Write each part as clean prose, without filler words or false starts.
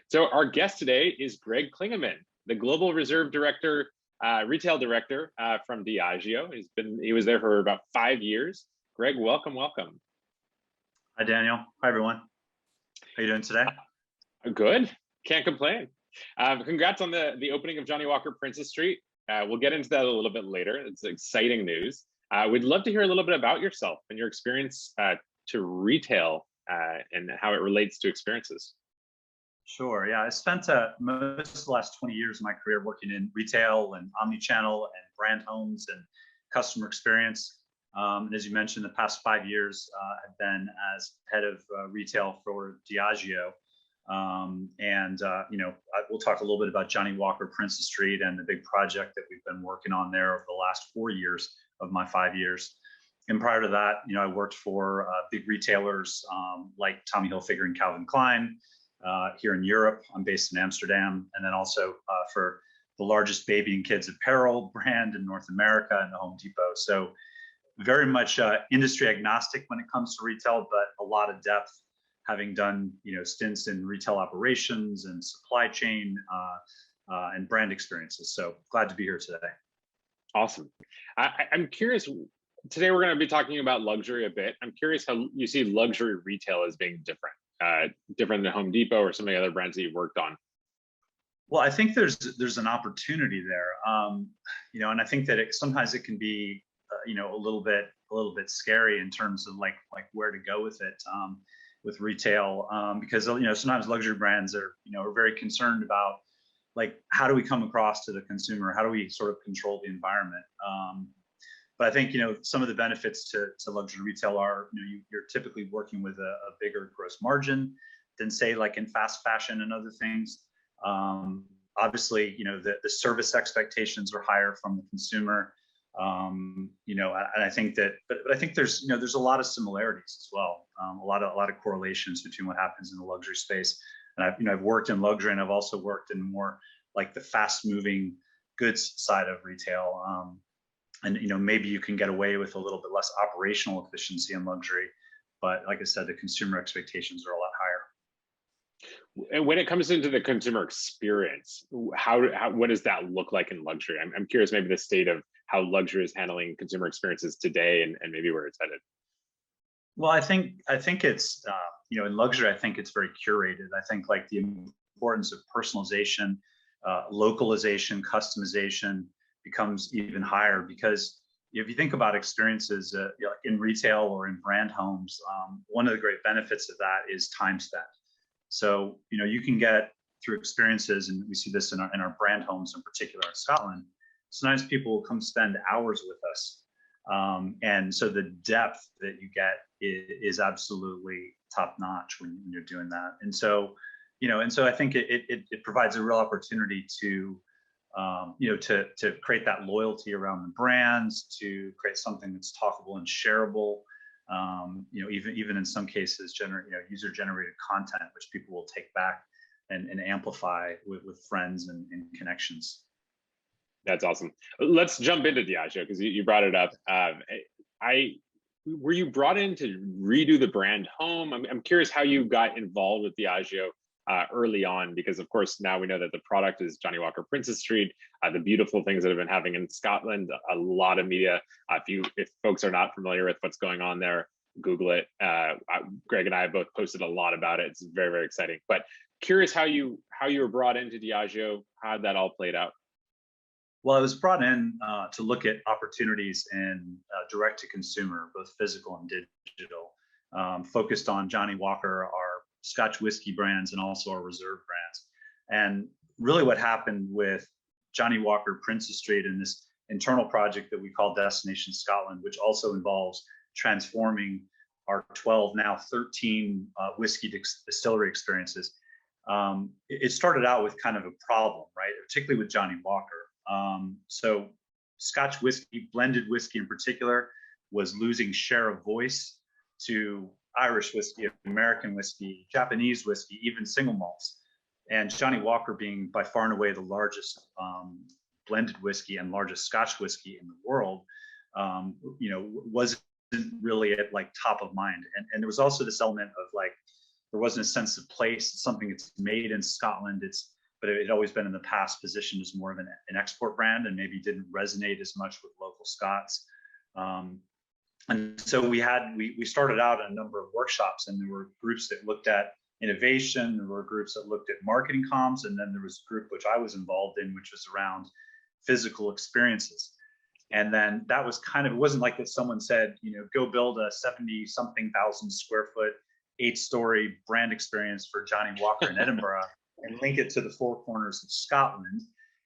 So our guest today is Greg Klingaman, the Global Reserve Director, Retail Director from Diageo. He was there for about 5 years. Greg, welcome. Hi, Daniel. Hi, everyone. How you doing today? Good. Can't complain. Congrats on the opening of Johnnie Walker Princes Street. We'll get into that a little bit later. It's exciting news. We'd love to hear a little bit about yourself and your experience to retail and how it relates to experiences. Sure. Yeah, I spent most of the last 20 years of my career working in retail and omnichannel and brand homes and customer experience. And as you mentioned, the past 5 years I've been as head of retail for Diageo. We'll talk a little bit about Johnnie Walker Princes Street and the big project that we've been working on there over the last 4 years of my 5 years. And prior to that, I worked for big retailers like Tommy Hilfiger and Calvin Klein here in Europe. I'm based in Amsterdam, and then also for the largest baby and kids apparel brand in North America and the Home Depot. So very much industry agnostic when it comes to retail, but a lot of depth, having done stints in retail operations and supply chain and brand experiences. So glad to be here today. Awesome. I'm curious. Today we're going to be talking about luxury a bit. I'm curious how you see luxury retail as being different than Home Depot or some of the other brands that you've worked on. Well, I think there's an opportunity there, and I think that sometimes it can be a little bit scary in terms of like where to go with it with retail, because sometimes luxury brands are very concerned about like how do we come across to the consumer, how do we sort of control the environment. But I think some of the benefits to luxury retail are you're typically working with a bigger gross margin than say like in fast fashion and other things. Obviously, the service expectations are higher from the consumer. And I think that, but I think there's a lot of similarities as well. A lot of correlations between what happens in the luxury space. And I've worked in luxury, and I've also worked in more like the fast moving goods side of retail. And maybe you can get away with a little bit less operational efficiency in luxury, but like I said, the consumer expectations are a lot higher. And when it comes into the consumer experience, what does that look like in luxury? I'm curious, maybe the state of how luxury is handling consumer experiences today, and maybe where it's headed. Well, I think it's in luxury, I think it's very curated. I think like the importance of personalization, localization, customization becomes even higher, because if you think about experiences in retail or in brand homes, one of the great benefits of that is time spent. So you can get through experiences, and we see this in our brand homes in particular in Scotland. Sometimes people will come spend hours with us, and so the depth that you get is absolutely top notch when you're doing that. And so I think it provides a real opportunity to to create that loyalty around the brands, to create something that's talkable and shareable. Even in some cases, user-generated content, which people will take back and amplify with friends and connections. That's awesome. Let's jump into Diageo, because you brought it up. Were you brought in to redo the brand home? I'm curious how you got involved with Diageo early on, because of course now we know that the product is Johnnie Walker Princes Street, the beautiful things that have been happening in Scotland, a lot of media. If folks are not familiar with what's going on there, Google it. Greg and I both posted a lot about it. It's very, very exciting. But curious how you were brought into Diageo, how that all played out. Well, I was brought in to look at opportunities in direct to consumer, both physical and digital, focused on Johnnie Walker, our Scotch whiskey brands, and also our reserve brands. And really what happened with Johnnie Walker Princes Street and this internal project that we call Destination Scotland, which also involves transforming our 12, now 13 whiskey distillery experiences. It started out with kind of a problem, right? Particularly with Johnnie Walker. So Scotch whiskey, blended whiskey in particular, was losing share of voice to Irish whiskey, American whiskey, Japanese whiskey, even single malts. And Johnnie Walker, being by far and away the largest blended whiskey and largest Scotch whiskey in the world, wasn't really at like top of mind. And there was also this element of like there wasn't a sense of place. It's something that's made in Scotland. But it had always been in the past positioned as more of an export brand, and maybe didn't resonate as much with local Scots. And so we started out a number of workshops, and there were groups that looked at innovation, there were groups that looked at marketing comms, and then there was a group which I was involved in, which was around physical experiences. And then that was kind of, it wasn't like that someone said, go build a 70-something thousand square foot, 8-story brand experience for Johnnie Walker in Edinburgh and link it to the four corners of Scotland.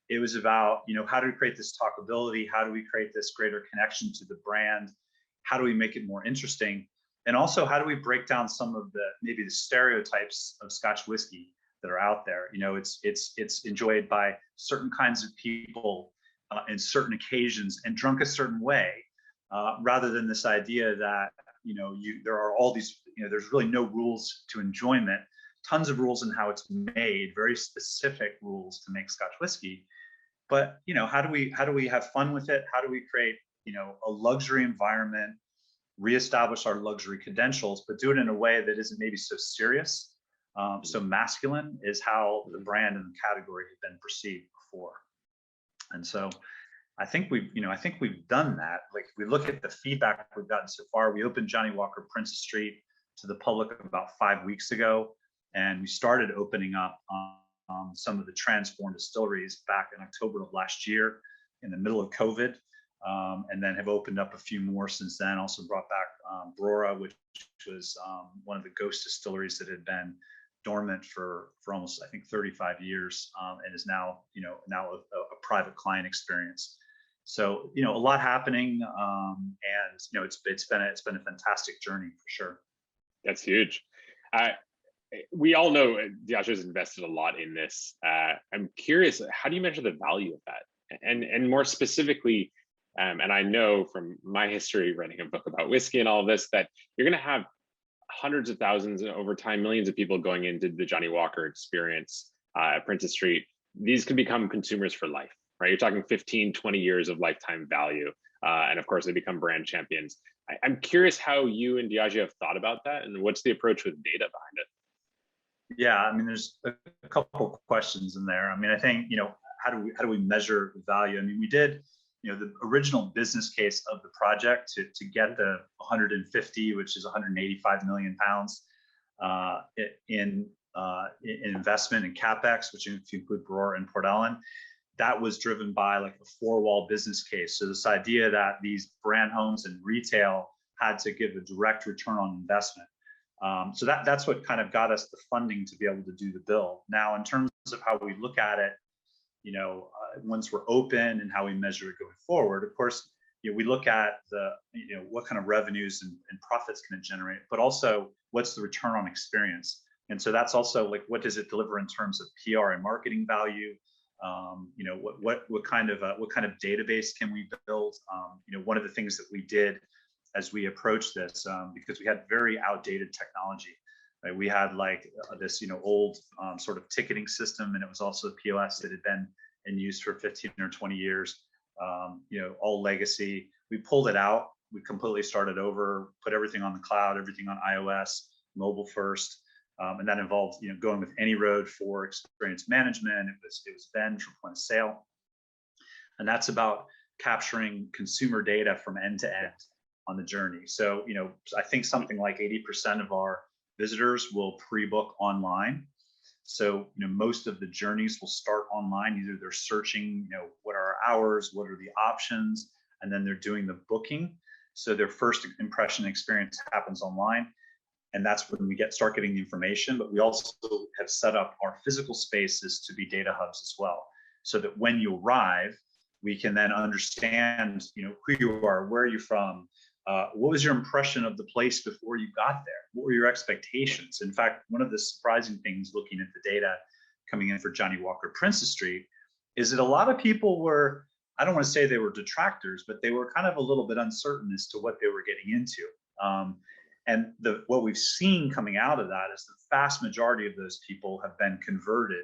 It was about, how do we create this talkability? How do we create this greater connection to the brand? How do we make it more interesting? And also, how do we break down some of maybe the stereotypes of Scotch whiskey that are out there? It's enjoyed by certain kinds of people in certain occasions and drunk a certain way, rather than this idea that there are all these, there's really no rules to enjoyment. Tons of rules in how it's made, very specific rules to make Scotch whiskey. But how do we have fun with it? How do we create a luxury environment, reestablish our luxury credentials, but do it in a way that isn't maybe so serious, so masculine is how the brand and the category had been perceived before. And so I think we've done that. Like, if we look at the feedback we've gotten so far, we opened Johnnie Walker Princes Street to the public about 5 weeks ago, and we started opening up some of the transformed distilleries back in October of last year in the middle of COVID. And then have opened up a few more since then. Also brought back Brora, which was one of the ghost distilleries that had been dormant for almost, I think, 35 years, and is now a private client experience. So a lot happening, and it's been a fantastic journey for sure. That's huge. We all know Diageo has invested a lot in this. I'm curious, how do you measure the value of that? And more specifically, and I know from my history writing a book about whiskey and all of this, that you're going to have hundreds of thousands and over time, millions of people going into the Johnnie Walker experience at Princes Street. These can become consumers for life, right? You're talking 15, 20 years of lifetime value. And of course, they become brand champions. I'm curious how you and Diageo have thought about that, and what's the approach with data behind it? Yeah, I mean, there's a couple questions in there. I mean, I think, how do we measure value? I mean, we did, the original business case of the project to get the 150, which is 185 million pounds in investment in Kpis, which if you include Brora and Port Ellen, that was driven by like a 4-wall business case. So this idea that these brand homes and retail had to give a direct return on investment. So that's what kind of got us the funding to be able to do the build. Now, in terms of how we look at it, once we're open and how we measure it going forward, of course, we look at what kind of revenues and profits can it generate, but also what's the return on experience. And so that's also like, what does it deliver in terms of PR and marketing value? What kind of database can we build? One of the things that we did as we approached this, because we had very outdated technology. Right? We had like this, old sort of ticketing system, and it was also POS that had been in use for 15 or 20 years. All legacy. We pulled it out. We completely started over, put everything on the cloud, everything on iOS, mobile first, and that involved going with AnyRoad for experience management. It was Vend for point of sale, and that's about capturing consumer data from end to end on the journey. So I think something like 80% of our visitors will pre-book online. So, most of the journeys will start online. Either they're searching, what are our hours, what are the options, and then they're doing the booking. So their first impression experience happens online, and that's when we start getting the information. But we also have set up our physical spaces to be data hubs as well, so that when you arrive, we can then understand, who you are, where are you from, what was your impression of the place before you got there? What were your expectations? In fact, one of the surprising things looking at the data coming in for Johnnie Walker Princes Street is that a lot of people were, I don't want to say they were detractors, but they were kind of a little bit uncertain as to what they were getting into. And what we've seen coming out of that is the vast majority of those people have been converted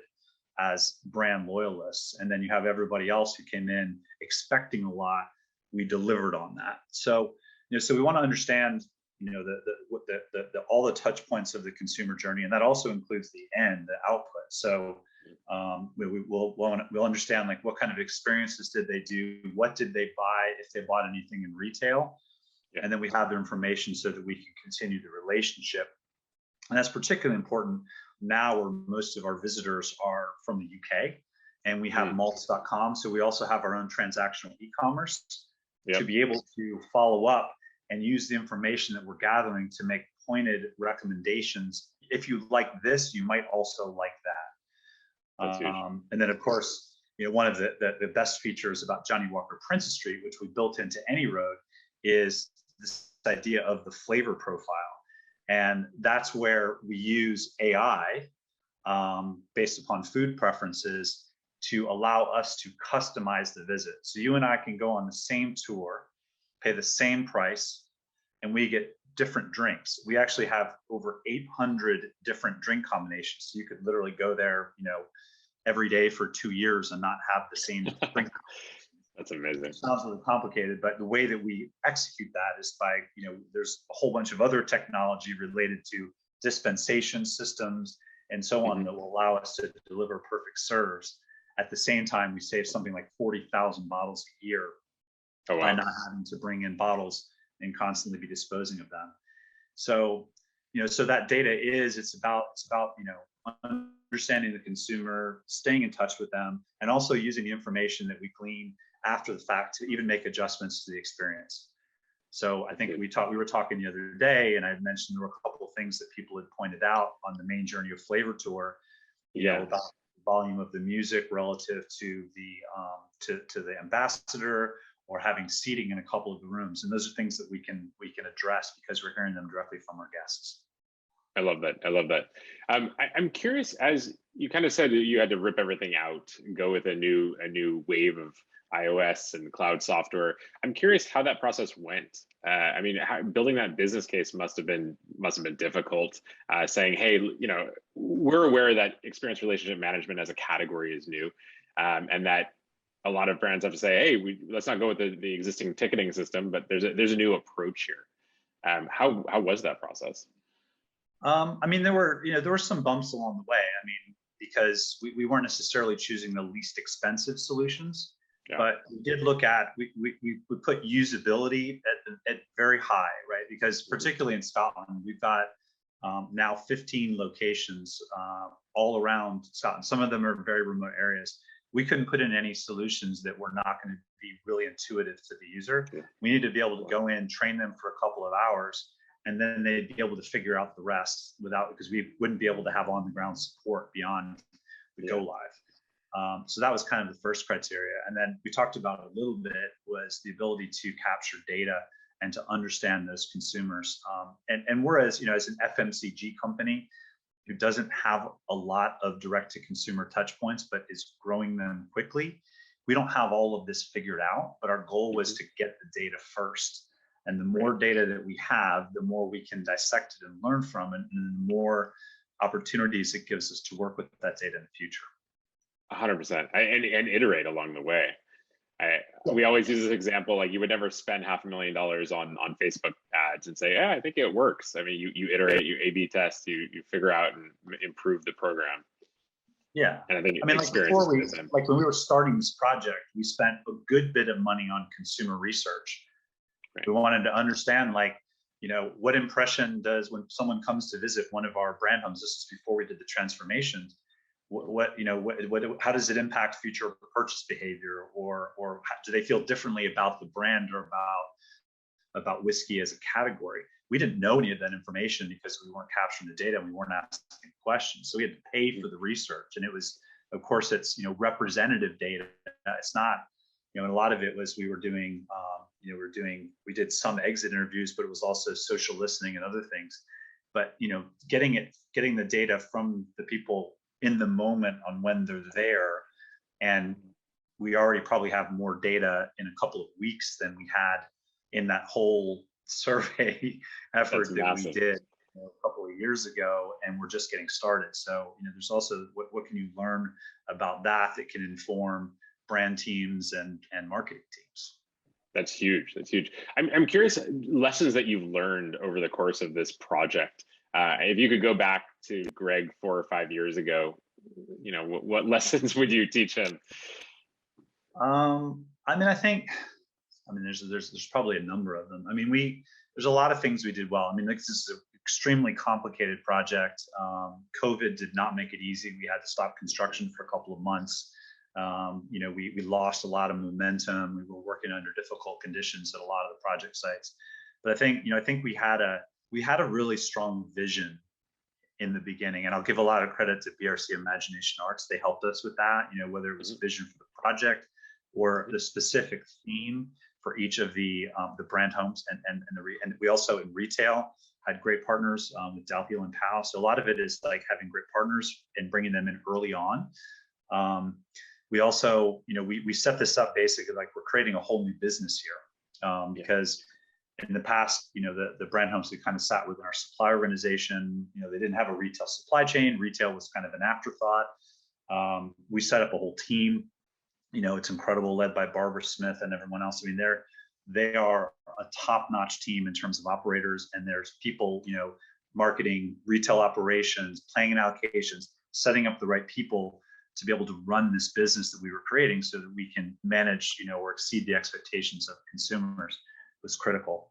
as brand loyalists. And then you have everybody else who came in expecting a lot. We delivered on that. So we want to understand, all the touch points of the consumer journey, and that also includes the end, the output. So we'll understand like what kind of experiences did they do, what did they buy if they bought anything in retail, and then we have their information so that we can continue the relationship. And that's particularly important now where most of our visitors are from the UK, and we have malts.com. So we also have our own transactional e-commerce to be able to follow up and use the information that we're gathering to make pointed recommendations. If you like this, you might also like that. And then, of course, one of the best features about Johnnie Walker Princes Street, which we built into AnyRoad, is this idea of the flavor profile. And that's where we use AI based upon food preferences to allow us to customize the visit. So you and I can go on the same tour, pay the same price, and we get different drinks. We actually have over 800 different drink combinations. So you could literally go there, every day for 2 years and not have the same drink. That's amazing. It sounds really complicated, but the way that we execute that is by, there's a whole bunch of other technology related to dispensation systems and so on that will allow us to deliver perfect serves. At the same time, we save something like 40,000 bottles a year by not having to bring in bottles and constantly be disposing of them. So, so that data it's about understanding the consumer, staying in touch with them, and also using the information that we glean after the fact to even make adjustments to the experience. So I think we were talking the other day, and I mentioned there were a couple of things that people had pointed out on the main Journey of Flavor tour, about the volume of the music relative to the ambassador, or having seating in a couple of the rooms. And those are things that we can address because we're hearing them directly from our guests. I love that. I love that. I'm curious, as you kind of said, you had to rip everything out and go with a new wave of iOS and cloud software. I'm curious how that process went. Building that business case must have been difficult. Saying, hey, we're aware that experience relationship management as a category is new, and that a lot of brands have to say, hey, let's not go with the existing ticketing system, but there's a new approach here. How was that process? There were some bumps along the way. Because we weren't necessarily choosing the least expensive solutions, but we did look at, we put usability at very high, right? Because particularly in Scotland, we've got now 15 locations all around Scotland. Some of them are very remote areas. We couldn't put in any solutions that were not going to be really intuitive to the user. We need to be able to go in, train them for a couple of hours, and then they'd be able to figure out the rest because we wouldn't be able to have on the ground support beyond the go live. So that was kind of the first criteria. And then we talked about a little bit was the ability to capture data and to understand those consumers. And whereas, as an FMCG company who doesn't have a lot of direct to consumer touch points, but is growing them quickly, we don't have all of this figured out, but our goal was to get the data first. And the more data that we have, the more we can dissect it and learn from it, and the more opportunities it gives us to work with that data in the future. 100%, and iterate along the way. We always use this example, like you would never spend $500,000 on Facebook ads and say, I think it works. You iterate, you A/B test, you figure out and improve the program. Yeah, and I think like when we were starting this project, we spent a good bit of money on consumer research. Right. We wanted to understand, what impression does when someone comes to visit one of our brand homes. This is before we did the transformation. How does it impact future purchase behavior, or do they feel differently about the brand or about whiskey as a category? We didn't know any of that information because we weren't capturing the data and we weren't asking questions. So we had to pay for the research, and it was, of course, it's representative data. It's not, and a lot of it was we did some exit interviews, but it was also social listening and other things. But getting the data from the people in the moment on when they're there, and we already probably have more data in a couple of weeks than we had in that whole survey effort that we did a couple of years ago, and we're just getting started. So there's also what can you learn about that can inform brand teams and marketing teams. That's huge. That's huge. I'm curious, lessons that you've learned over the course of this project. If you could go back to Greg 4 or 5 years ago, what lessons would you teach him? There's probably a number of them. There's a lot of things we did well. This is an extremely complicated project. COVID did not make it easy. We had to stop construction for a couple of months. We lost a lot of momentum. We were working under difficult conditions at a lot of the project sites. But I think we had a really strong vision in the beginning, and I'll give a lot of credit to BRC Imagination Arts. They helped us with that. Whether it was a vision for the project or the specific theme for each of the brand homes, and we also in retail had great partners with Dalhiel and Powell. So a lot of it is like having great partners and bringing them in early on. We also, we set this up basically like we're creating a whole new business here, because in the past, the brand homes, we kind of sat within our supply organization. They didn't have a retail supply chain. Retail was kind of an afterthought. We set up a whole team. It's incredible, led by Barbara Smith and everyone else. They are a top-notch team in terms of operators, and there's people, marketing, retail operations, planning allocations, setting up the right people to be able to run this business that we were creating so that we can manage, or exceed the expectations of consumers was critical.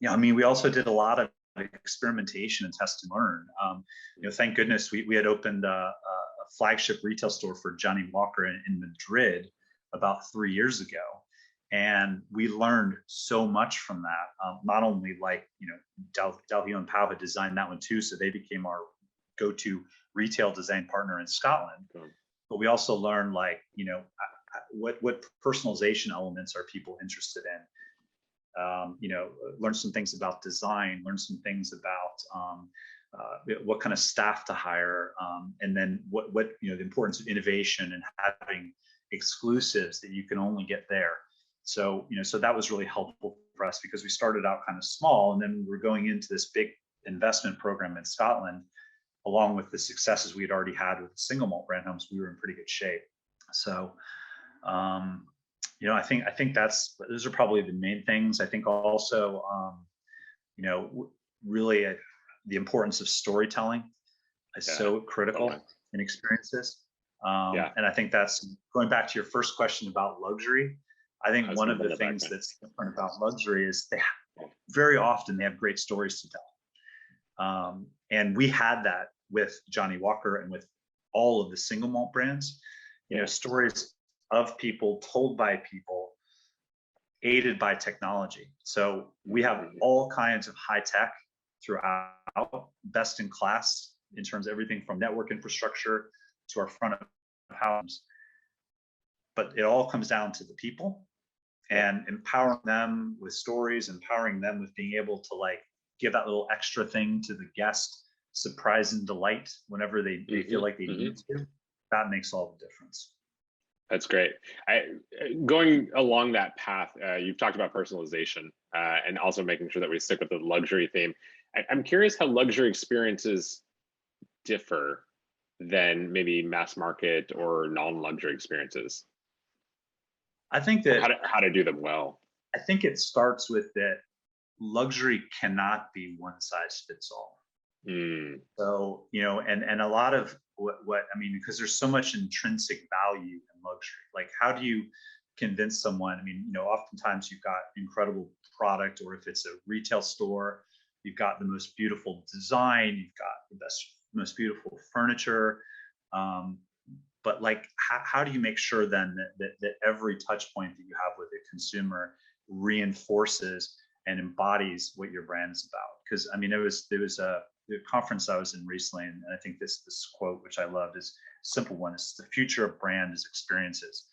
We also did a lot of experimentation and test and learn. Thank goodness we had opened a flagship retail store for Johnnie Walker in Madrid about 3 years ago. And we learned so much from that. Not only Dalhiel and Powell had designed that one too, so they became our go-to retail design partner in Scotland. But we also learned what personalization elements are people interested in. Learn some things about design, learn some things about what kind of staff to hire, and then what the importance of innovation and having exclusives that you can only get there. So that was really helpful for us because we started out kind of small, and then we're going into this big investment program in Scotland, along with the successes we had already had with the single malt brand homes. We were in pretty good shape. So I think those are probably the main things. I think also really the importance of storytelling is so critical in experiences. And I think that's going back to your first question about luxury. I think one of the things that's different about luxury is very often they have great stories to tell. And we had that with Johnnie Walker and with all of the single malt brands, stories of people told by people, aided by technology. So we have all kinds of high tech throughout, best in class in terms of everything from network infrastructure to our front of house. But it all comes down to the people and empowering them with stories, empowering them with being able to give that little extra thing to the guest, surprise and delight whenever they feel like they need to. That makes all the difference. That's great. Going along that path, you've talked about personalization and also making sure that we stick with the luxury theme. I'm curious how luxury experiences differ than maybe mass market or non-luxury experiences. I think that how to do them well. I think it starts with that luxury cannot be one size fits all. So, and a lot of because there's so much intrinsic value in luxury. How do you convince someone? Oftentimes you've got incredible product, or if it's a retail store, you've got the most beautiful design, you've got the most beautiful furniture. But how do you make sure then that every touch point that you have with the consumer reinforces and embodies what your brand is about? Because there was a conference I was in recently, and I think this quote, which I love, is a simple one. It's the future of brand is experiences.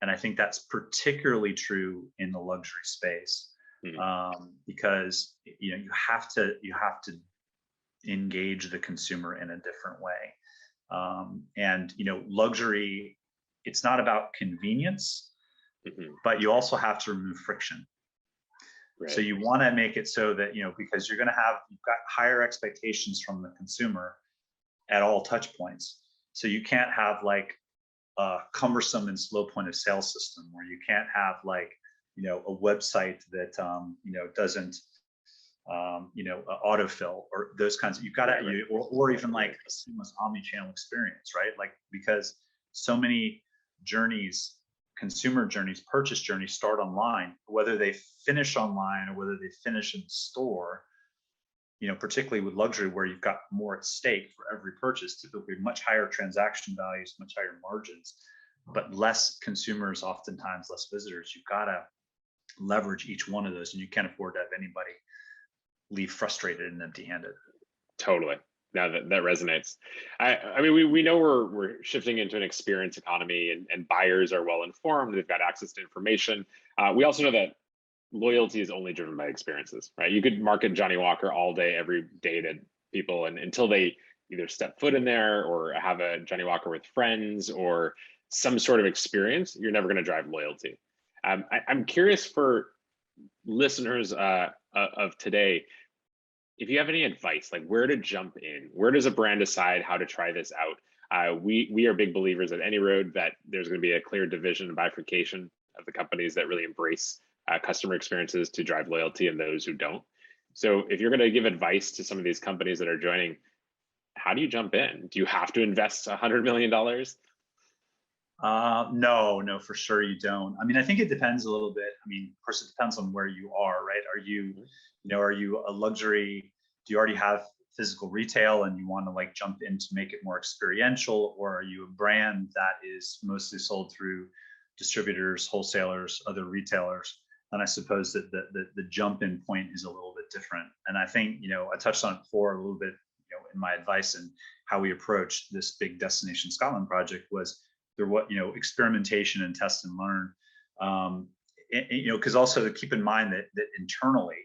And I think that's particularly true in the luxury space, because you have to engage the consumer in a different way. And luxury, it's not about convenience, but you also have to remove friction. Right. So you want to make it so that, because you've got higher expectations from the consumer at all touch points. So you can't have a cumbersome and slow point of sale system, where you can't have a website that, doesn't, autofill or those kinds of, you've got to, or even like a seamless omni-channel experience, right? Like, because so many journeys, consumer journeys, purchase journeys start online, whether they finish online or whether they finish in store, particularly with luxury where you've got more at stake for every purchase, typically much higher transaction values, much higher margins, but less consumers, oftentimes less visitors. You've got to leverage each one of those, and you can't afford to have anybody leave frustrated and empty-handed. Totally. Now that resonates. I mean, we know we're shifting into an experience economy, and buyers are well informed. They've got access to information. We also know that loyalty is only driven by experiences, right? You could market Johnnie Walker all day, every day to people, and until they either step foot in there or have a Johnnie Walker with friends or some sort of experience, you're never going to drive loyalty. I'm curious for listeners of today, if you have any advice, like where to jump in, where does a brand decide how to try this out? We are big believers at AnyRoad that there's going to be a clear division and bifurcation of the companies that really embrace customer experiences to drive loyalty and those who don't. So if you're going to give advice to some of these companies that are joining, how do you jump in? Do you have to invest $100 million? No, for sure you don't. I mean, I think it depends a little bit. I mean, of course, it depends on where you are, right? Are you a luxury? Do you already have physical retail and you want to like jump in to make it more experiential, or are you a brand that is mostly sold through distributors, wholesalers, other retailers? And I suppose that the jump in point is a little bit different. And I think, I touched on it before a little bit, in my advice and how we approached this big Destination Scotland project was there, experimentation and test and learn. Because also to keep in mind that internally,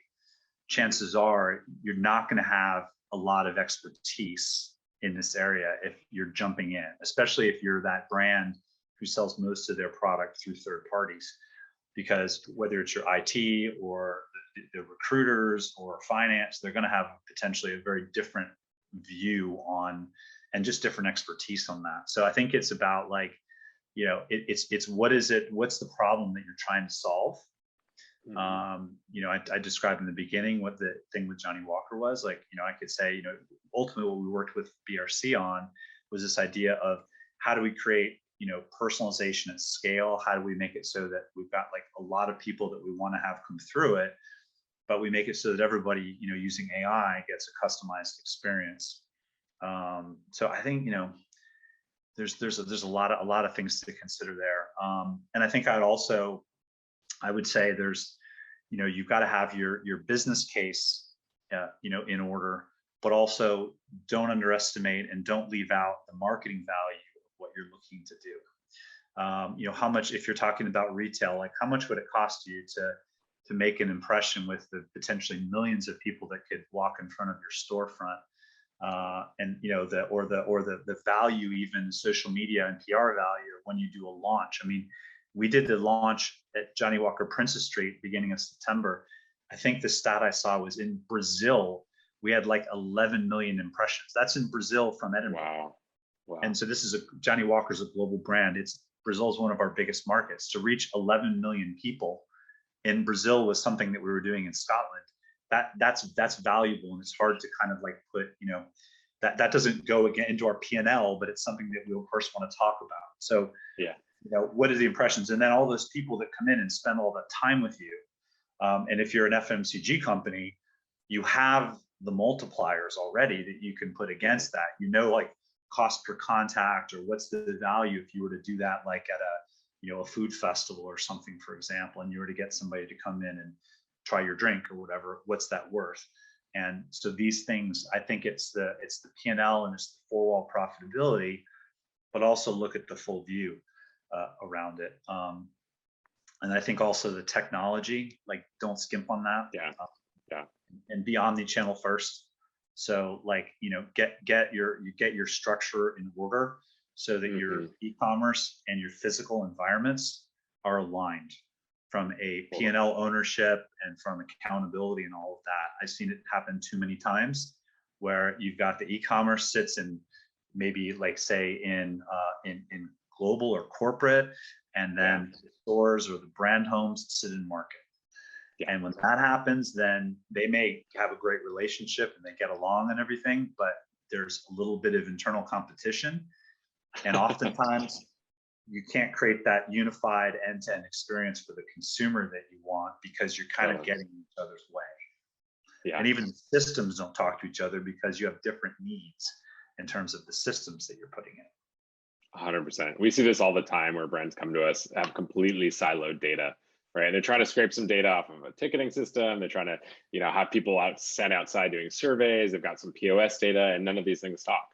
chances are you're not going to have a lot of expertise in this area if you're jumping in, especially if you're that brand who sells most of their product through third parties. Because whether it's your IT or the recruiters or finance, they're going to have potentially a very different view on and just different expertise on that. So I think it's about like, it's what's the problem that you're trying to solve? I described in the beginning what the thing with Johnnie Walker was. Like, I could say, ultimately what we worked with BRC on was this idea of how do we create, personalization at scale? How do we make it so that we've got like a lot of people that we want to have come through it, but we make it so that everybody, using AI gets a customized experience. So I think, there's a lot of things to consider there. And I think I would say there's, you've got to have your business case, in order, but also don't underestimate and don't leave out the marketing value of what you're looking to do. How much, if you're talking about retail, like how much would it cost you to make an impression with the potentially millions of people that could walk in front of your storefront? And the value, even social media and PR value when you do a launch. I mean, we did the launch at Johnnie Walker Princes Street beginning of September. I think the stat I saw was in Brazil, we had like 11 million impressions. That's in Brazil from Edinburgh. Wow. And so this is Johnnie Walker's a global brand. Brazil is one of our biggest markets. To reach 11 million people in Brazil was something that we were doing in Scotland. That's valuable, and it's hard to kind of like put, that doesn't go again into our P&L, but it's something that we of course want to talk about. So yeah, what are the impressions, and then all those people that come in and spend all that time with you. And if you're an FMCG company, you have the multipliers already that you can put against that. Like cost per contact, or what's the value if you were to do that like at a food festival or something, for example, and you were to get somebody to come in and try your drink or whatever, what's that worth? And so these things, I think it's the P&L and it's the four-wall profitability, but also look at the full view around it. And I think also the technology, like don't skimp on that. Yeah. And be omni-channel first. So like, get your structure in order so that your e-commerce and your physical environments are aligned from a P&L ownership and from accountability and all of that. I've seen it happen too many times where you've got the e-commerce sits in maybe like say in global or corporate, and then the stores or the brand homes sit in market. Yeah. And when that happens, then they may have a great relationship and they get along and everything, but there's a little bit of internal competition. And oftentimes you can't create that unified end-to-end experience for the consumer that you want because you're kind of getting in each other's way. Yeah. And even the systems don't talk to each other because you have different needs in terms of the systems that you're putting in. 100%. We see this all the time where brands come to us, have completely siloed data, right? They're trying to scrape some data off of a ticketing system. They're trying to, have people sent outside doing surveys. They've got some POS data, and none of these things talk,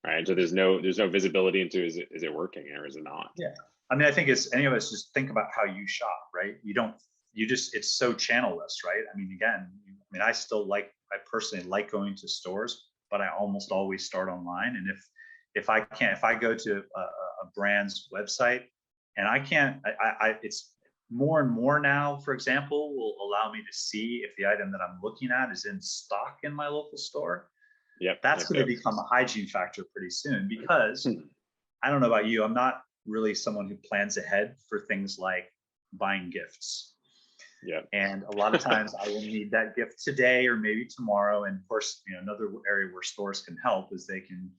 right? So there's no visibility into is it working or is it not? Yeah. I mean, I think it's any of us just think about how you shop, right? It's so channelless, right? I mean, again, I personally like going to stores, but I almost always start online. And if I go to a brand's website and I can't, it's more and more now, for example, will allow me to see if the item that I'm looking at is in stock in my local store. Yep. That's going to become a hygiene factor pretty soon because I don't know about you, I'm not really someone who plans ahead for things like buying gifts. Yeah. And a lot of times I will need that gift today or maybe tomorrow. And of course, another area where stores can help is they can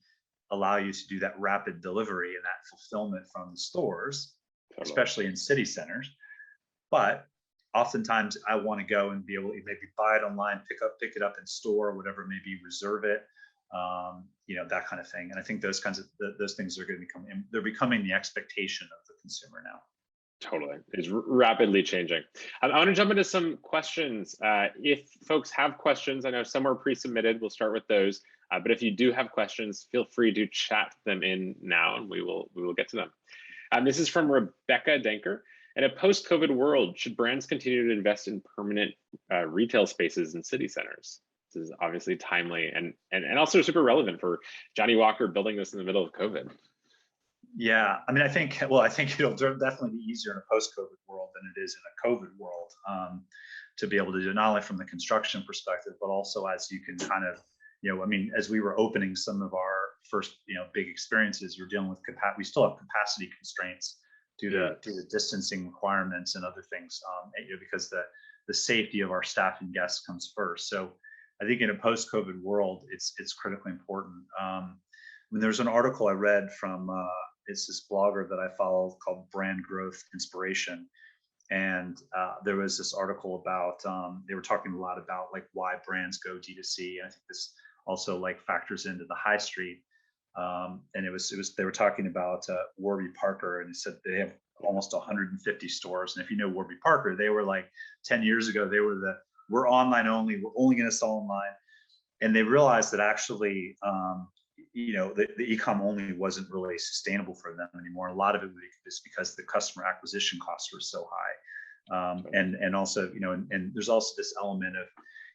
allow you to do that rapid delivery and that fulfillment from the stores, especially in city centers. But oftentimes I want to go and be able to maybe buy it online, pick it up in store, whatever it may be, reserve it, that kind of thing. And I think those things are going to they're becoming the expectation of the consumer now. Totally. It's rapidly changing. I want to jump into some questions. If folks have questions, I know some are pre-submitted. We'll start with those. But if you do have questions, feel free to chat them in now and we will get to them. This is from Rebecca Denker. In a post-COVID world, should brands continue to invest in permanent retail spaces in city centers? This is obviously timely and also super relevant for Johnnie Walker building this in the middle of COVID. Yeah, I mean, I think it'll definitely be easier in a post-COVID world than it is in a COVID world to be able to do not only from the construction perspective, but also as you can kind of, as we were opening some of our first, big experiences, we're dealing with we still have capacity constraints due to distancing requirements and other things, because the safety of our staff and guests comes first. So I think in a post-COVID world, it's critically important. There's an article I read from it's this blogger that I follow called Brand Growth Inspiration. And there was this article about, they were talking a lot about like why brands go G2c. And I think this also like factors into the high street. And they were talking about Warby Parker, and they said they have almost 150 stores. And if you know Warby Parker, they were like 10 years ago, we're online only, we're only going to sell online. And they realized that actually, the e-com only wasn't really sustainable for them anymore. A lot of it was because the customer acquisition costs were so high. And also, and there's also this element of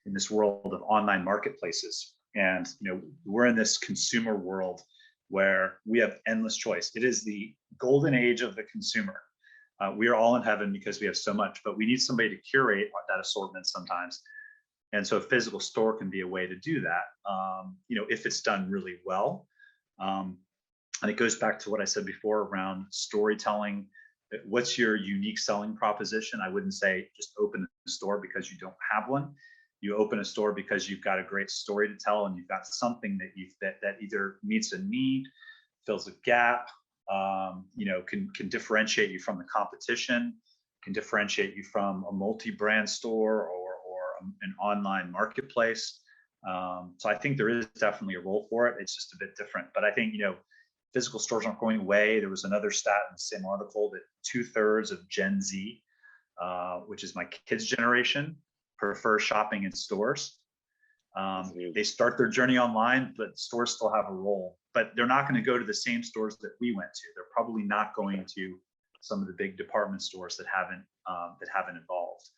in this world of online marketplaces. And, we're in this consumer world where we have endless choice. It is the golden age of the consumer. We are all in heaven because we have so much, but we need somebody to curate that assortment sometimes. And so a physical store can be a way to do that, if it's done really well. And it goes back to what I said before around storytelling. What's your unique selling proposition? I wouldn't say just open a store because you don't have one. You open a store because you've got a great story to tell and you've got something that either meets a need, fills a gap, can differentiate you from the competition, can differentiate you from a multi-brand store or an online marketplace. So I think there is definitely a role for it. It's just a bit different. But I think, physical stores aren't going away. There was another stat in the same article that 2/3 of Gen Z, which is my kids' generation, prefer shopping in stores. They start their journey online, but stores still have a role. But they're not going to go to the same stores that we went to. They're probably not going to some of the big department stores that haven't evolved.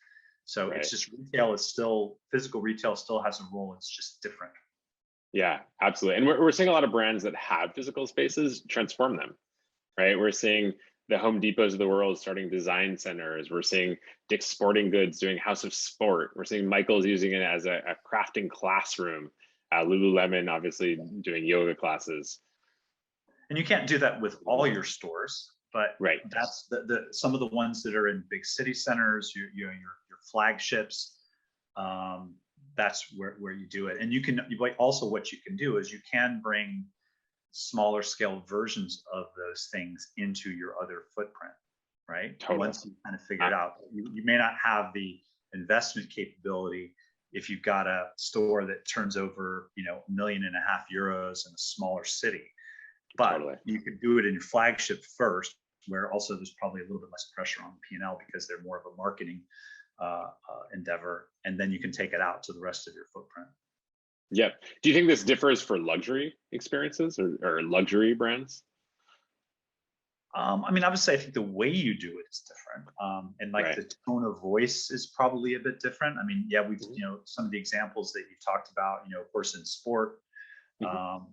So It's just physical retail still has a role. It's just different. Yeah, absolutely. And we're seeing a lot of brands that have physical spaces transform them, right? We're seeing the Home Depots of the world starting design centers. We're seeing Dick's Sporting Goods doing House of Sport. We're seeing Michael's using it as a crafting classroom. Lululemon obviously doing yoga classes. And you can't do that with all your stores. But Right. that's the some of the ones that are in big city centers, your flagships. That's where you do it. And you can also, what you can do is you can bring smaller scale versions of those things into your other footprint, right? Totally. Once you kind of figure it out, you may not have the investment capability if you've got a store that turns over, €1.5 million in a smaller city. But Totally. you could do it in your flagship first, where also there's probably a little bit less pressure on the P&L because they're more of a marketing endeavor, and then you can take it out to the rest of your footprint. Yep. Do you think this differs for luxury experiences or luxury brands? I mean, obviously, I think the way you do it is different, and like the tone of voice is probably a bit different. I mean, yeah, we've some of the examples that you talked about, of course, in sport,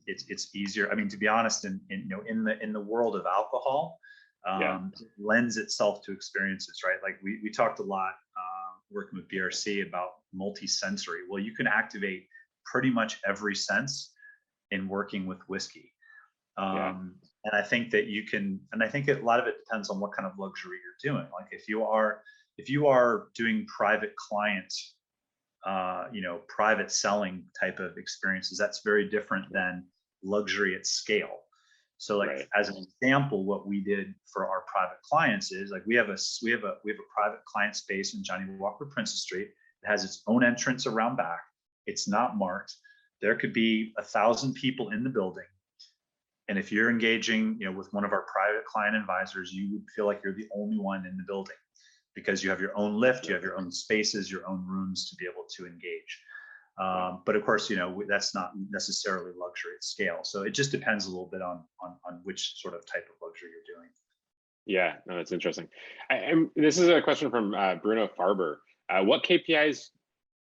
it's easier. I mean, to be honest, in the world of alcohol, it lends itself to experiences, right? Like we talked a lot working with BRC about multi-sensory. Well, you can activate pretty much every sense in working with whiskey. And I think that you can, and I think a lot of it depends on what kind of luxury you're doing. Like if you are doing private client, private selling type of experiences, that's very different than luxury at scale. So like as an example, what we did for our private clients is like we have a private client space in Johnnie Walker Princes Street. It has its own entrance around back. It's not marked. There could be 1,000 people in the building. And if you're engaging, with one of our private client advisors, you would feel like you're the only one in the building because you have your own lift, you have your own spaces, your own rooms to be able to engage. But of course, that's not necessarily luxury at scale. So it just depends a little bit on which sort of type of luxury you're doing. Yeah, no, that's interesting. This is a question from Bruno Farber. What KPIs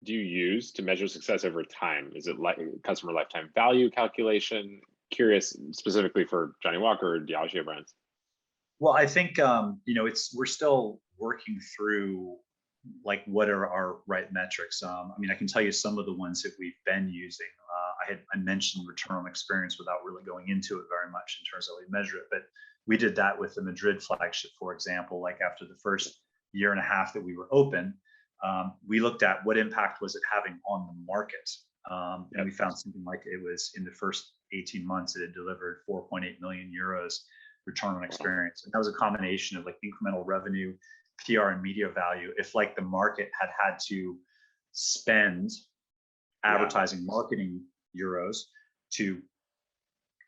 do you use to measure success over time? Is it like customer lifetime value calculation? Curious specifically for Johnnie Walker or Diageo brands. Well, I think we're still working through like what are our right metrics. I mean, I can tell you some of the ones that we've been using. I mentioned return on experience without really going into it very much in terms of how we measure it, but we did that with the Madrid flagship, for example. Like after the first year and a half that we were open, we looked at what impact was it having on the market. And we found something like it was in the first 18 months, it had delivered 4.8 million euros return on experience. And that was a combination of like incremental revenue, PR and media value. If like the market had to spend advertising marketing euros to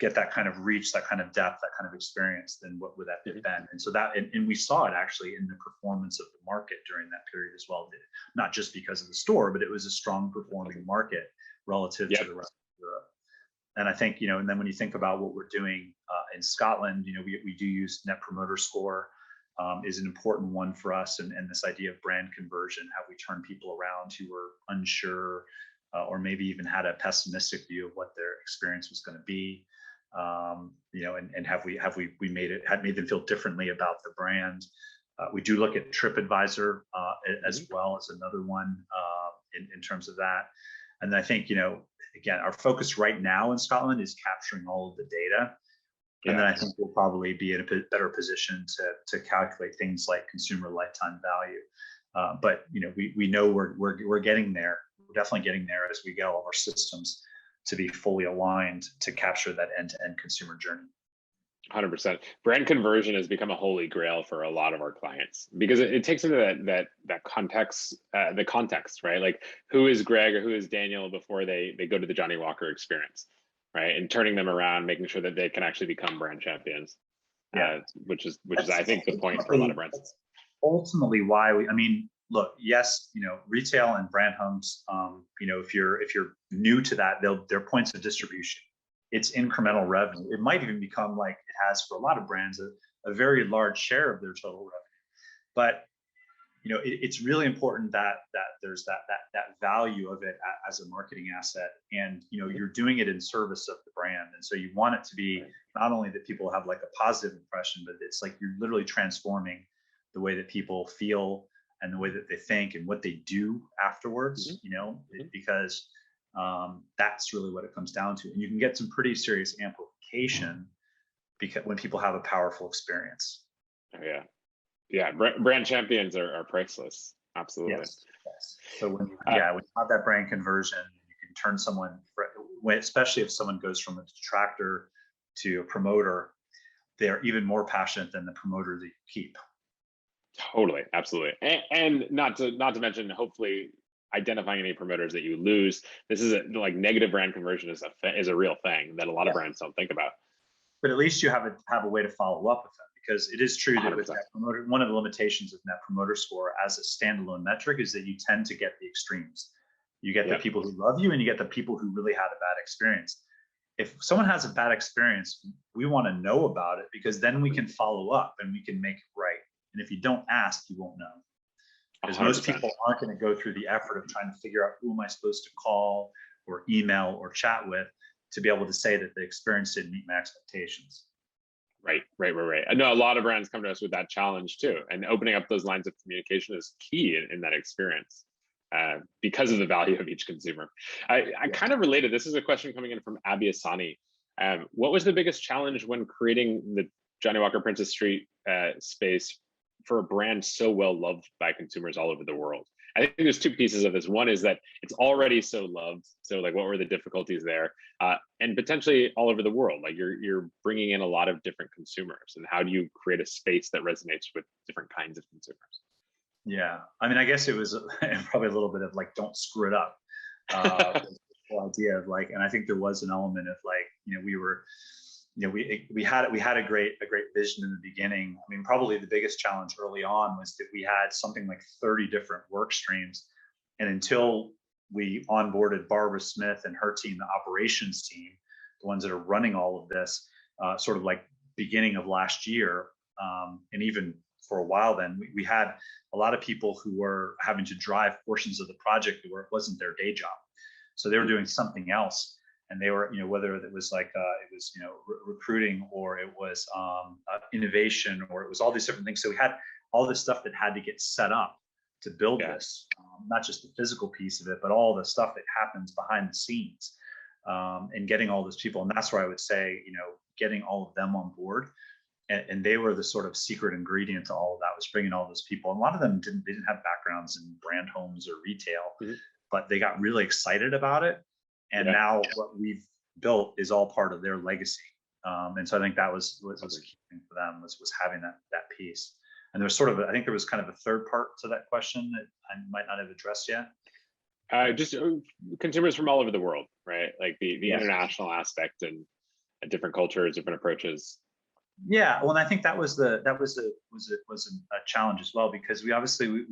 get that kind of reach, that kind of depth, that kind of experience, then what would that have been? And so that, and we saw it actually in the performance of the market during that period as well. Not just because of the store, but it was a strong performing market relative to the rest of Europe. And I think, and then when you think about what we're doing in Scotland, we do use Net Promoter Score is an important one for us. And this idea of brand conversion, how we turn people around who were unsure or maybe even had a pessimistic view of what their experience was going to be. And have we made them feel differently about the brand? We do look at TripAdvisor as well as another one in terms of that. And I think, again, our focus right now in Scotland is capturing all of the data. And then I think we'll probably be in a better position to calculate things like consumer lifetime value. But, we know we're getting there. We're definitely getting there as we get all of our systems to be fully aligned to capture that end-to-end consumer journey. 100%. Brand conversion has become a holy grail for a lot of our clients because it takes into that context, the context, right? Like who is Greg or who is Daniel before they go to the Johnnie Walker experience, right? And turning them around, making sure that they can actually become brand champions, which is I think the point for a lot of brands. Ultimately, why look, yes, retail and brand homes, if you're new to that, they're points of distribution. It's incremental revenue. It might even become like it has for a lot of brands, a very large share of their total revenue. But it's really important that there's that value of it as a marketing asset, and you're doing it in service of the brand. And so you want it to be not only that people have like a positive impression, but it's like you're literally transforming the way that people feel and the way that they think and what they do afterwards. Because that's really what it comes down to. And you can get some pretty serious amplification because when people have a powerful experience. Oh, yeah. Yeah. Brand champions are priceless. Absolutely. Yes. Yes. So when Uh, when you have that brand conversion, you can turn someone, especially if someone goes from a detractor to a promoter, they're even more passionate than the promoter that you keep. Totally, absolutely, and not to mention, hopefully, identifying any promoters that you lose. This is like negative brand conversion is a real thing that a lot of brands don't think about. But at least you have a way to follow up with them, because it is true that with 100%. net promoter, one of the limitations of net promoter score as a standalone metric is that you tend to get the extremes. You get the people who love you, and you get the people who really had a bad experience. If someone has a bad experience, we want to know about it, because then we can follow up and we can make it right. And if you don't ask, you won't know. Because most 100%. people aren't going to go through the effort of trying to figure out who am I supposed to call or email or chat with to be able to say that the experience didn't meet my expectations. Right. I know a lot of brands come to us with that challenge too, and opening up those lines of communication is key in that experience, because of the value of each consumer. I kind of related. This is a question coming in from Abby Asani. What was the biggest challenge when creating the Johnnie Walker Princes Street space for a brand so well loved by consumers all over the world? I think there's two pieces of this. One is that it's already so loved. So like, what were the difficulties there? And potentially all over the world, like you're bringing in a lot of different consumers, and how do you create a space that resonates with different kinds of consumers? Yeah, I mean, I guess it was probably a little bit of like, don't screw it up. The whole idea of like, and I think there was an element of like, we were, we had a great vision in the beginning. I mean, probably the biggest challenge early on was that we had something like 30 different work streams, and until we onboarded Barbara Smith and her team, the operations team, the ones that are running all of this, sort of like beginning of last year, and even for a while then, we had a lot of people who were having to drive portions of the project where it wasn't their day job. So they were doing something else. And they were, whether it was like, recruiting, or it was innovation, or it was all these different things. So we had all this stuff that had to get set up to build this, not just the physical piece of it, but all the stuff that happens behind the scenes, and getting all those people. And that's where I would say, getting all of them on board. And they were the sort of secret ingredient to all of that, was bringing all those people. And a lot of them didn't have backgrounds in brand homes or retail, but they got really excited about it. And now what we've built is all part of their legacy. And so I think that was a key thing for them, was having that piece. And there was sort of, I think there was kind of a third part to that question that I might not have addressed yet. Just consumers from all over the world, right? Like the international aspect, and different cultures, different approaches. Yeah, well, and I think that was a challenge as well, because we obviously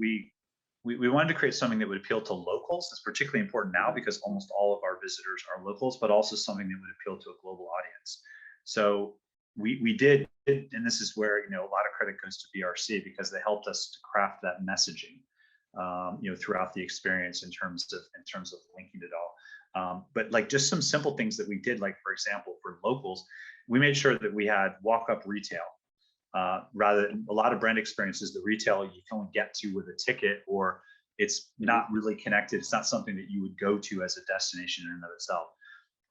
we wanted to create something that would appeal to locals. It's particularly important now because almost all of our visitors are locals, but also something that would appeal to a global audience. So we did, and this is where a lot of credit goes to BRC, because they helped us to craft that messaging, throughout the experience in terms of linking it all. But like just some simple things that we did, like for example, for locals, we made sure that we had walk-up retail. Rather than a lot of brand experiences, the retail you can only get to with a ticket, or it's not really connected. It's not something that you would go to as a destination in and of itself.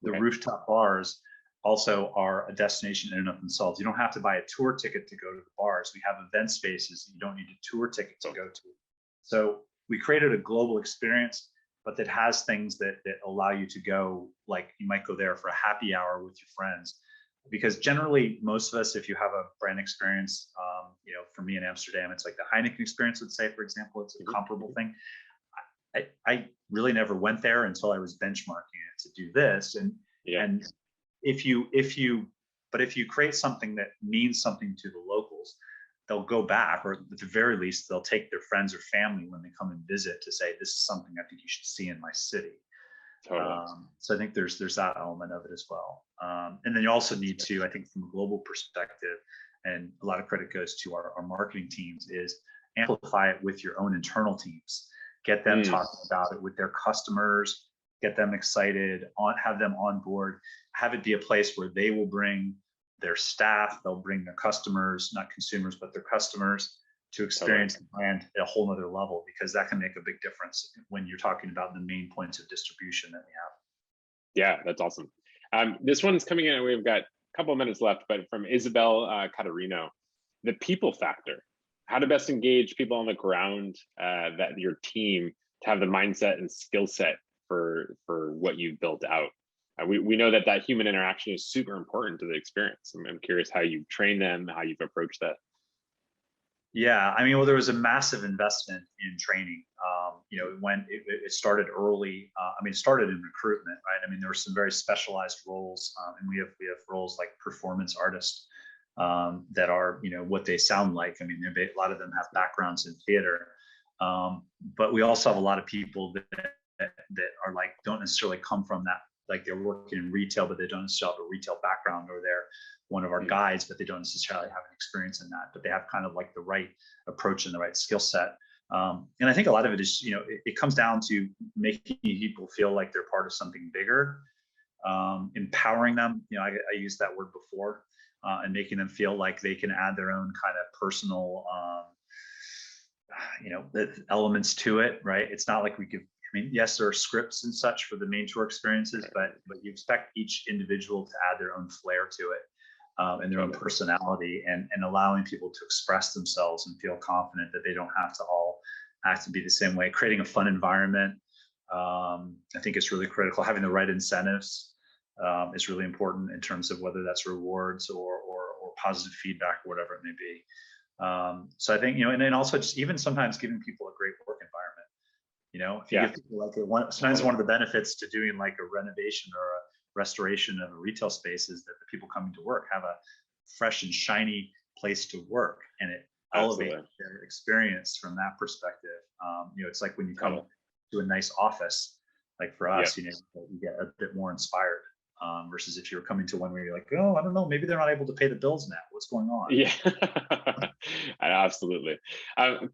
The rooftop bars also are a destination in and of themselves. You don't have to buy a tour ticket to go to the bars. We have event spaces that you don't need a tour ticket to go to. So we created a global experience, but that has things that allow you to go, like you might go there for a happy hour with your friends. Because generally, most of us, if you have a brand experience, for me in Amsterdam, it's like the Heineken experience would say, for example, it's a comparable thing. I really never went there until I was benchmarking it to do this. And if you create something that means something to the locals, they'll go back, or at the very least, they'll take their friends or family when they come and visit to say, this is something I think you should see in my city. Totally. So I think there's that element of it as well. And then you also need to, I think from a global perspective, and a lot of credit goes to our marketing teams, is amplify it with your own internal teams. Get them talking about it with their customers, get them excited, have them on board, have it be a place where they will bring their staff, they'll bring their customers, not consumers, but their customers, to experience the brand at a whole nother level, because that can make a big difference when you're talking about the main points of distribution that we have. Yeah, that's awesome. This one's coming in, and we've got a couple of minutes left, but from Isabel Catarino. the people factor, how to best engage people on the ground, that your team to have the mindset and skill set for what you've built out. We know that human interaction is super important to the experience. I'm curious how you train them, how you've approached that. Yeah, I mean, well, there was a massive investment in training. You know, it started early. I mean, it started in recruitment, right? I mean, there were some very specialized roles, and we have roles like performance artists that are, you know, what they sound like. I mean, a lot of them have backgrounds in theater, but we also have a lot of people that are like, don't necessarily come from that, like they're working in retail, but they don't necessarily have a retail background, or they're one of our guides, but they don't necessarily have an experience in that, but they have kind of like the right approach and the right skill set. And I think a lot of it is, you know, it comes down to making people feel like they're part of something bigger, empowering them. You know, I used that word before, and making them feel like they can add their own kind of personal, you know, elements to it, right? It's not like we give, I mean, yes, there are scripts and such for the main tour experiences, but you expect each individual to add their own flair to it, and their own personality, and allowing people to express themselves and feel confident that they don't have to all act to be the same way. Creating a fun environment, I think it's really critical. Having the right incentives is really important in terms of whether that's rewards or positive feedback or whatever it may be. So I think, you know, and then also just even sometimes giving people a great work environment. You know, if you give people like sometimes one of the benefits to doing like a renovation or a restoration of a retail space is that the people coming to work have a fresh and shiny place to work, and it elevates their experience from that perspective. You know, it's like when you come to a nice office, like for us, you know, you get a bit more inspired, versus if you're coming to one where you're like, oh, I don't know, maybe they're not able to pay the bills now. What's going on? Yeah, absolutely.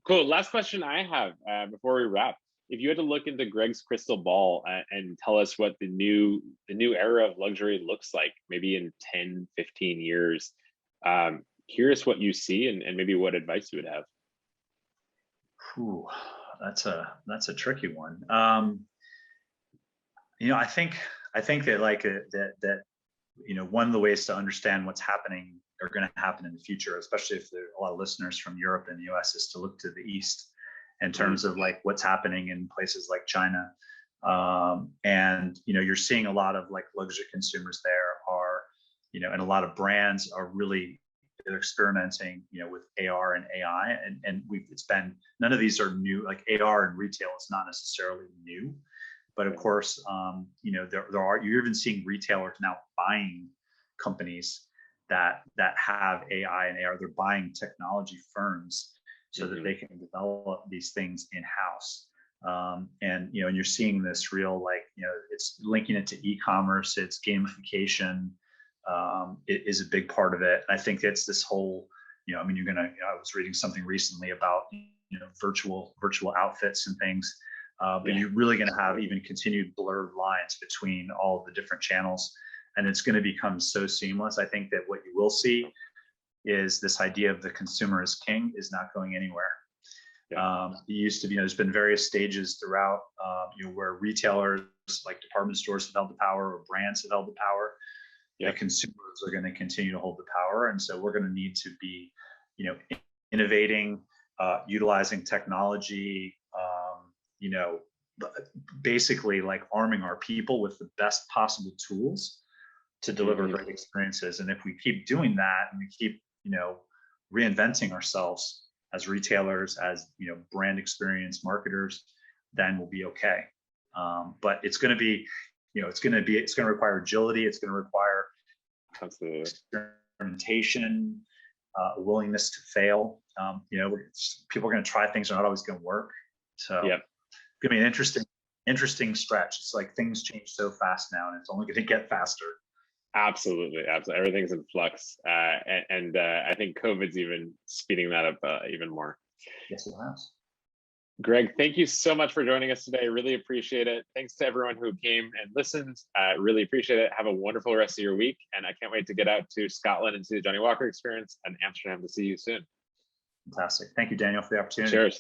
Cool. Last question I have before we wrap. If you had to look into Greg's crystal ball and tell us what the new era of luxury looks like, maybe in 10, 15 years, curious what you see and maybe what advice you would have. Ooh, that's a tricky one. You know, I think that like that you know, one of the ways to understand what's happening or going to happen in the future, especially if there are a lot of listeners from Europe and the US, is to look to the East in terms of like what's happening in places like China. And, you know, you're seeing a lot of like luxury consumers there are, you know, and a lot of brands are really, they're experimenting, you know, with AR and AI, and it's been, none of these are new. Like AR in retail is not necessarily new, but of course, you know, you're even seeing retailers now buying companies that have AI and AR. They're buying technology firms so that they can develop these things in-house. And, you know, and you're seeing this real, like, you know, it's linking it to e-commerce, it's gamification, it is a big part of it. And I think it's this whole, you know, I mean, you know, I was reading something recently about, you know, virtual outfits and things, but you're really going to have even continued blurred lines between all of the different channels. And it's going to become so seamless. I think that what you will see is this idea of the consumer as king is not going anywhere. It used to be, you know, there's been various stages throughout, you know, where retailers like department stores have held the power, or brands have held the power. The consumers are going to continue to hold the power. And so we're going to need to be, you know, innovating, utilizing technology, you know, basically like arming our people with the best possible tools to deliver great experiences. And if we keep doing that and we keep, you know, reinventing ourselves as retailers, as, you know, brand experience marketers, then we'll be okay. But it's going to be, you know, it's going to require agility. It's going to require experimentation, a willingness to fail. You know, people are going to try things that are not always going to work. So it's going to be an interesting stretch. It's like things change so fast now, and it's only going to get faster. Absolutely. Everything's in flux, and I think COVID's even speeding that up even more. Yes, it has. Greg, thank you so much for joining us today. Really appreciate it. Thanks to everyone who came and listened. Really appreciate it. Have a wonderful rest of your week, and I can't wait to get out to Scotland and see the Johnnie Walker experience, and Amsterdam to see you soon. Fantastic. Thank you, Daniel, for the opportunity. Cheers.